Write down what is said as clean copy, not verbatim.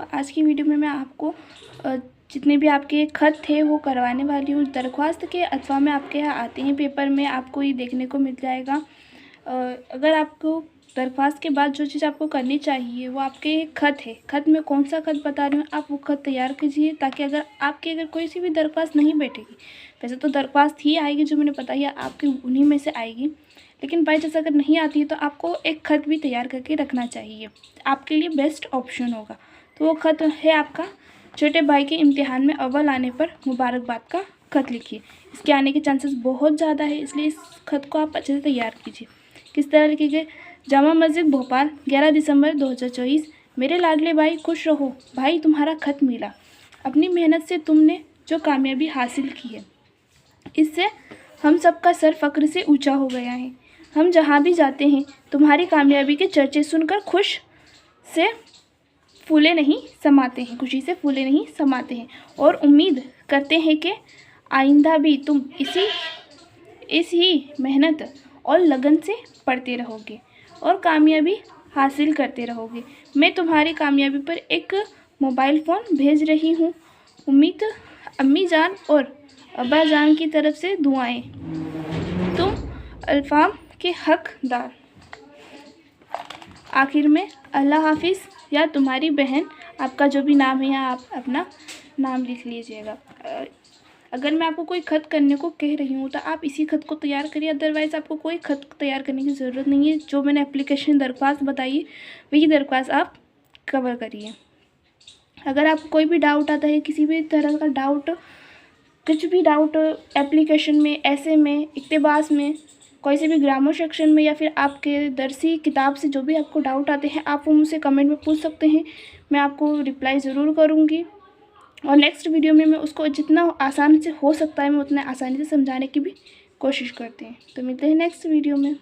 आज की वीडियो में मैं आपको जितने भी आपके खत थे वो करवाने वाली हूँ दरख्वास्त के। अथवा में आपके यहाँ आते हैं पेपर में, आपको ये देखने को मिल जाएगा। अगर आपको दरख्वास्त के बाद जो चीज़ आपको करनी चाहिए वो आपके खत है। खत में कौन सा खत बता रही हूँ, आप वो खत तैयार कीजिए ताकि अगर कोई सी भी दरख्वास्त नहीं बैठेगी, वैसे तो दरख्वास्त ही आएगी जो मैंने बताया आपकी उन्हीं में से आएगी, लेकिन बाई चांस अगर नहीं आती है तो आपको एक खत भी तैयार करके रखना चाहिए, आपके लिए बेस्ट ऑप्शन होगा। तो वो खत है आपका, छोटे भाई के इम्तिहान में अव्वल आने पर मुबारकबाद का खत लिखिए। इसके आने के चांसेस बहुत ज़्यादा है, इसलिए इस खत को आप अच्छे से तैयार कीजिए। किस तरह लिखिए? जामा मस्जिद भोपाल 11 दिसंबर 2024। मेरे लाडले भाई खुश रहो, भाई तुम्हारा खत मिला। अपनी मेहनत से तुमने जो कामयाबी हासिल की है इससे हम सबका सर फ़ख्र से ऊंचा हो गया है। हम जहाँ भी जाते हैं तुम्हारी कामयाबी के चर्चे सुनकर खुशी से फूले नहीं समाते हैं और उम्मीद करते हैं कि आइंदा भी तुम इस ही मेहनत और लगन से पढ़ते रहोगे और कामयाबी हासिल करते रहोगे। मैं तुम्हारी कामयाबी पर एक मोबाइल फ़ोन भेज रही हूँ। उम्मीद अम्मी जान और अब्बा जान की तरफ से दुआएं, तुम अल्फाम के हकदार। आखिर में अल्लाह हाफिज़, या तुम्हारी बहन। आपका जो भी नाम है या आप अपना नाम लिख लीजिएगा। अगर मैं आपको कोई खत करने को कह रही हूँ तो आप इसी खत को तैयार करिए, अदरवाइज़ आपको कोई खत तैयार करने की ज़रूरत नहीं है। जो मैंने एप्लीकेशन दरख्वास्त बताई है वही दरख्वास्त आप कवर करिए। अगर आपको कोई भी डाउट आता है, किसी भी तरह का डाउट, कुछ भी डाउट एप्लीकेशन में, ऐसे में, इक़्तिबास में, कोई से भी ग्रामर सेक्शन में, या फिर आपके दरसी किताब से जो भी आपको डाउट आते हैं आप वो मुझसे कमेंट में पूछ सकते हैं। मैं आपको रिप्लाई ज़रूर करूँगी और नेक्स्ट वीडियो में मैं उसको जितना आसान से हो सकता है मैं उतना आसानी से समझाने की भी कोशिश करती हूँ। तो मिलते हैं नेक्स्ट वीडियो में।